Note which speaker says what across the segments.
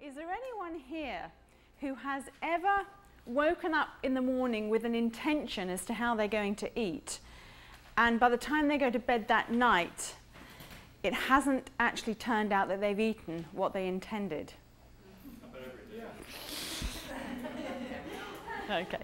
Speaker 1: Is there anyone here who has ever woken up in the morning with an intention as to how they're going to eat, and by the time they go to bed that night, it hasn't actually turned out that they've eaten what they intended? Okay.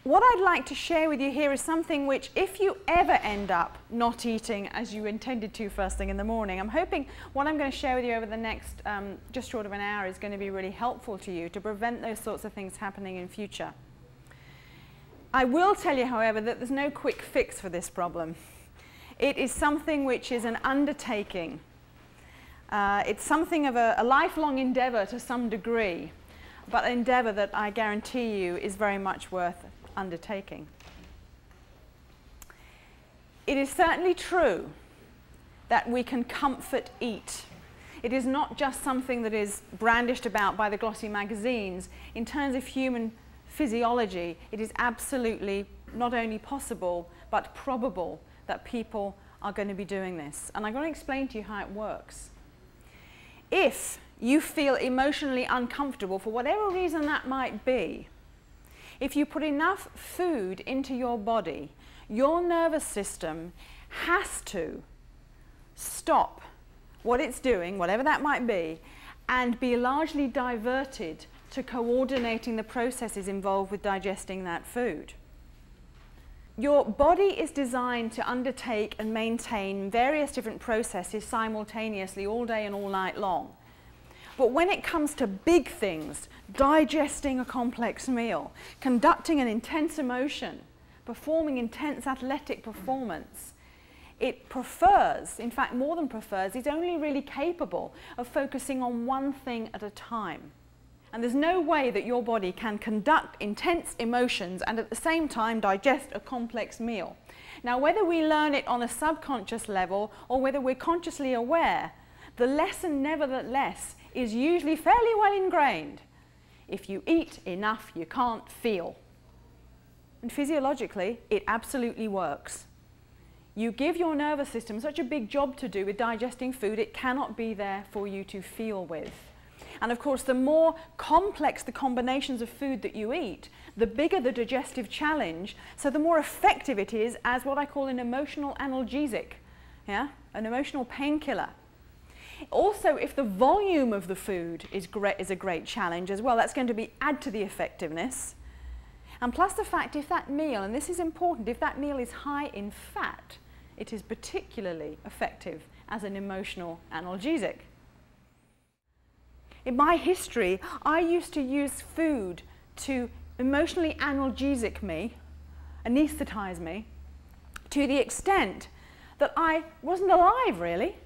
Speaker 1: What I'd like to share with you here is something which, if you ever end up not eating as you intended to first thing in the morning, I'm hoping what I'm going to share with you over the next just short of an hour is going to be really helpful to you to prevent those sorts of things happening in future. I will tell you, however, that there's no quick fix for this problem. It is something which is an undertaking. It's something of a lifelong endeavor to some degree, but an endeavor that I guarantee you is very much worth undertaking. It is certainly true that we can comfort eat. It is not just something that is brandished about by the glossy magazines. In terms of human physiology, it is absolutely not only possible but probable that people are going to be doing this. And I'm going to explain to you how it works. If you feel emotionally uncomfortable for whatever reason that might be, if you put enough food into your body, your nervous system has to stop what it's doing, whatever that might be, and be largely diverted to coordinating the processes involved with digesting that food. Your body is designed to undertake and maintain various different processes simultaneously all day and all night long. But when it comes to big things, digesting a complex meal, conducting an intense emotion, performing intense athletic performance, it prefers, in fact more than prefers, it's only really capable of focusing on one thing at a time. And there's no way that your body can conduct intense emotions and at the same time digest a complex meal. Now, whether we learn it on a subconscious level or whether we're consciously aware, the lesson nevertheless is usually fairly well ingrained. If you eat enough, you can't feel. And physiologically, it absolutely works. You give your nervous system such a big job to do with digesting food, it cannot be there for you to feel with. And of course, the more complex the combinations of food that you eat, the bigger the digestive challenge, so the more effective it is as what I call an emotional analgesic, yeah? An emotional painkiller. Also, if the volume of the food is a great challenge as well, that's going to add to the effectiveness. And plus the fact, if that meal, and this is important, if that meal is high in fat, it is particularly effective as an emotional analgesic. In my history, I used to use food to emotionally analgesic me, anesthetize me, to the extent that I wasn't alive, really.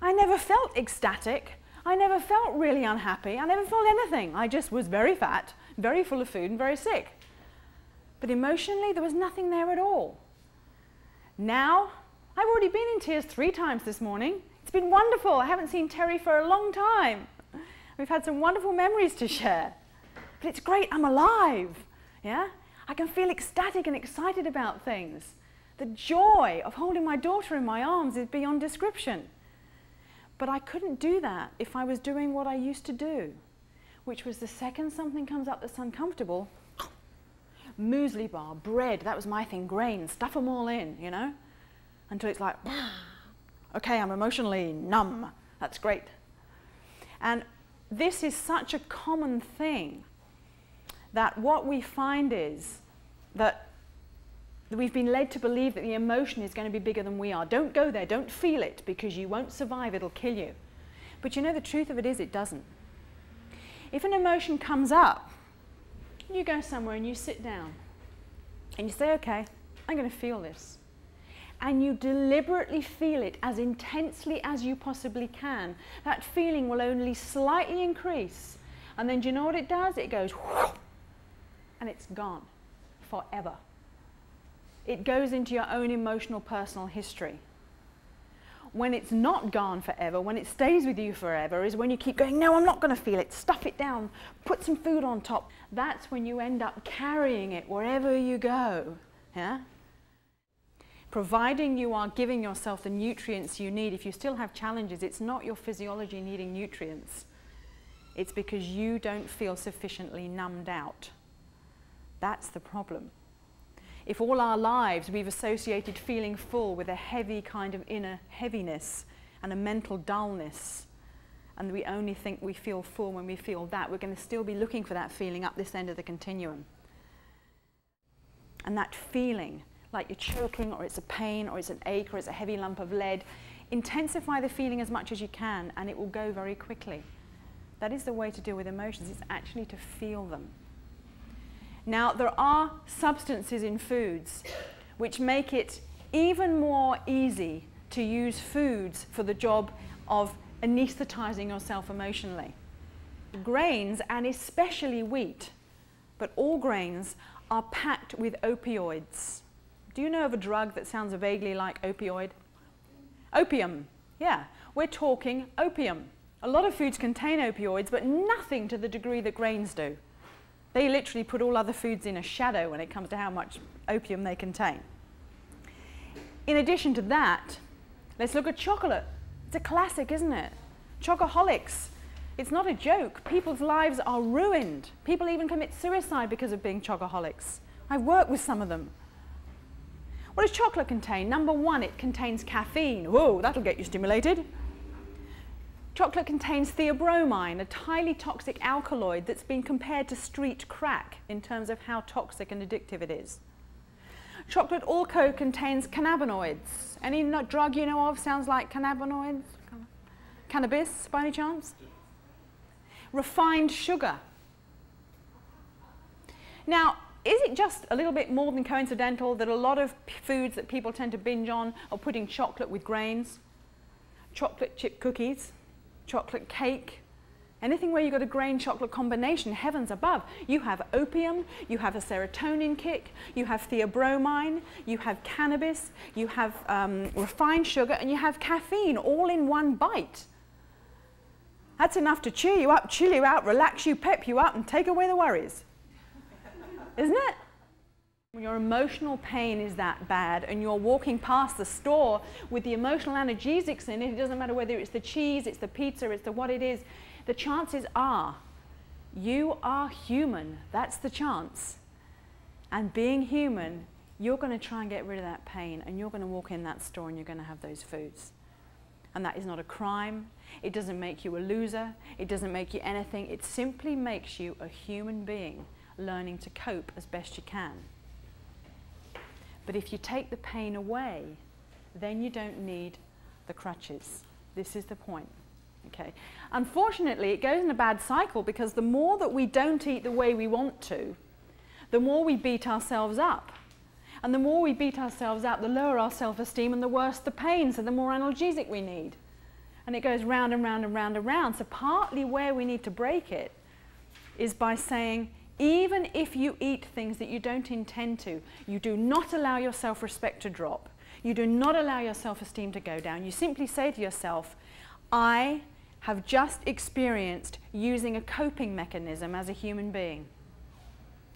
Speaker 1: I never felt ecstatic. I never felt really unhappy. I never felt anything. I just was very fat, very full of food, and very sick. But emotionally, there was nothing there at all. Now, I've already been in tears 3 times this morning. It's been wonderful. I haven't seen Terry for a long time. We've had some wonderful memories to share. But it's great, I'm alive. Yeah? I can feel ecstatic and excited about things. The joy of holding my daughter in my arms is beyond description. But I couldn't do that if I was doing what I used to do, which was the second something comes up that's uncomfortable, muesli bar, bread, that was my thing, grains, stuff them all in, you know, until it's like, okay, I'm emotionally numb, that's great. And this is such a common thing that what we find is that we've been led to believe that the emotion is going to be bigger than we are. Don't go there, don't feel it, because you won't survive, it'll kill you. But you know, the truth of it is, it doesn't. If an emotion comes up, you go somewhere and you sit down and you say, okay, I'm going to feel this. And you deliberately feel it as intensely as you possibly can. That feeling will only slightly increase. And then do you know what it does? It goes whoosh, and it's gone forever. It goes into your own emotional personal history. When it's not gone forever, when it stays with you forever, is when you keep going, no, I'm not going to feel it, stuff it down, put some food on top. That's when you end up carrying it wherever you go. Yeah? Providing you are giving yourself the nutrients you need, if you still have challenges, it's not your physiology needing nutrients. It's because you don't feel sufficiently numbed out. That's the problem. If all our lives we've associated feeling full with a heavy kind of inner heaviness and a mental dullness, and we only think we feel full when we feel that, we're going to still be looking for that feeling up this end of the continuum. And that feeling, like you're choking, or it's a pain, or it's an ache, or it's a heavy lump of lead, intensify the feeling as much as you can, and it will go very quickly. That is the way to deal with emotions. It's actually to feel them. Now, there are substances in foods which make it even more easy to use foods for the job of anesthetizing yourself emotionally. Grains, and especially wheat, but all grains, are packed with opioids. Do you know of a drug that sounds vaguely like opioid? Opium, yeah. We're talking opium. A lot of foods contain opioids, but nothing to the degree that grains do. They literally put all other foods in a shadow when it comes to how much opium they contain. In addition to that, let's look at chocolate. It's a classic, isn't it? Chocoholics. It's not a joke. People's lives are ruined. People even commit suicide because of being chocoholics. I've worked with some of them. What does chocolate contain? Number one, it contains caffeine. Whoa, that'll get you stimulated. Chocolate contains theobromine, a highly toxic alkaloid that's been compared to street crack in terms of how toxic and addictive it is. Chocolate also contains cannabinoids. Any drug you know of sounds like cannabinoids? Cannabis, by any chance? Refined sugar. Now, is it just a little bit more than coincidental that a lot of foods that people tend to binge on are putting chocolate with grains? Chocolate chip cookies, chocolate cake, anything where you've got a grain chocolate combination, heavens above. You have opium, you have a serotonin kick, you have theobromine, you have cannabis, you have refined sugar, and you have caffeine all in one bite. That's enough to cheer you up, chill you out, relax you, pep you up, and take away the worries. Isn't it? When your emotional pain is that bad and you're walking past the store with the emotional analgesics in it, it doesn't matter whether it's the cheese, it's the pizza, it's the what it is, the chances are you are human. That's the chance. And being human, you're going to try and get rid of that pain, and you're going to walk in that store and you're going to have those foods. And that is not a crime. It doesn't make you a loser. It doesn't make you anything. It simply makes you a human being learning to cope as best you can. But if you take the pain away, then you don't need the crutches. This is the point. Okay. Unfortunately, it goes in a bad cycle, because the more that we don't eat the way we want to, the more we beat ourselves up. And the more we beat ourselves up, the lower our self-esteem and the worse the pain, so the more analgesic we need. And it goes round and round and round and round. So partly where we need to break it is by saying, even if you eat things that you don't intend to, you do not allow your self-respect to drop. You do not allow your self-esteem to go down. You simply say to yourself, I have just experienced using a coping mechanism as a human being.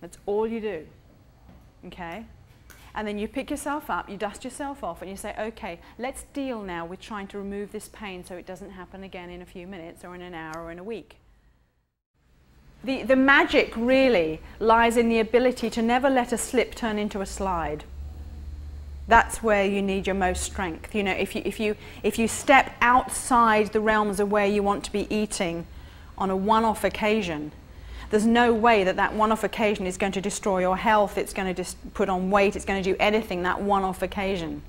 Speaker 1: That's all you do. Okay? And then you pick yourself up, you dust yourself off, and you say, okay, let's deal now with trying to remove this pain so it doesn't happen again in a few minutes or in an hour or in a week. The magic really lies in the ability to never let a slip turn into a slide. That's where you need your most strength. You know, if you step outside the realms of where you want to be eating on a one-off occasion, there's no way that that one-off occasion is going to destroy your health, it's going to just put on weight, it's going to do anything, that one-off occasion.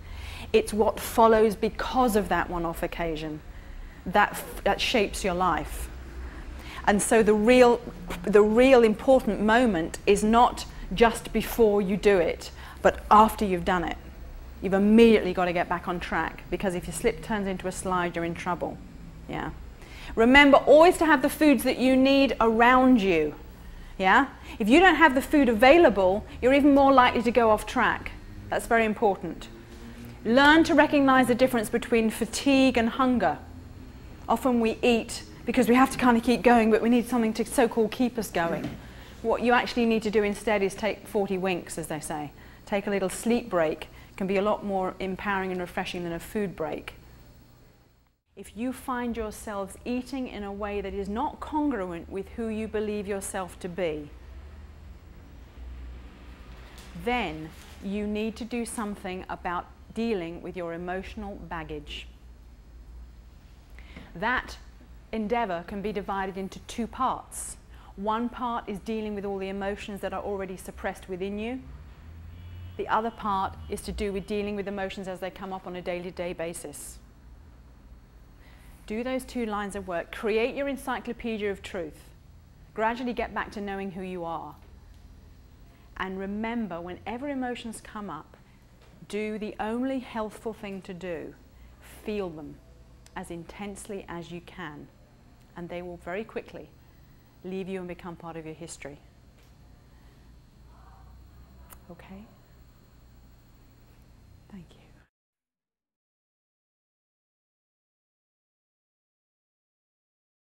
Speaker 1: It's what follows because of that one-off occasion that shapes your life. And so the real important moment is not just before you do it, but after you've done it. You've immediately got to get back on track, because if your slip turns into a slide, you're in trouble. Yeah. Remember always to have the foods that you need around you. Yeah? If you don't have the food available, you're even more likely to go off track. That's very important. Learn to recognize the difference between fatigue and hunger. Often we eat because we have to kind of keep going, but we need something to so-called keep us going. What you actually need to do instead is take 40 winks, as they say. Take a little sleep break. It can be a lot more empowering and refreshing than a food break. If you find yourselves eating in a way that is not congruent with who you believe yourself to be, then you need to do something about dealing with your emotional baggage. That endeavor can be divided into two parts. One part is dealing with all the emotions that are already suppressed within you. The other part is to do with dealing with emotions as they come up on a day-to-day basis. Do those two lines of work. Create your encyclopedia of truth. Gradually get back to knowing who you are. And remember, whenever emotions come up, do the only healthful thing to do. Feel them as intensely as you can. And they will very quickly leave you and become part of your history. Okay?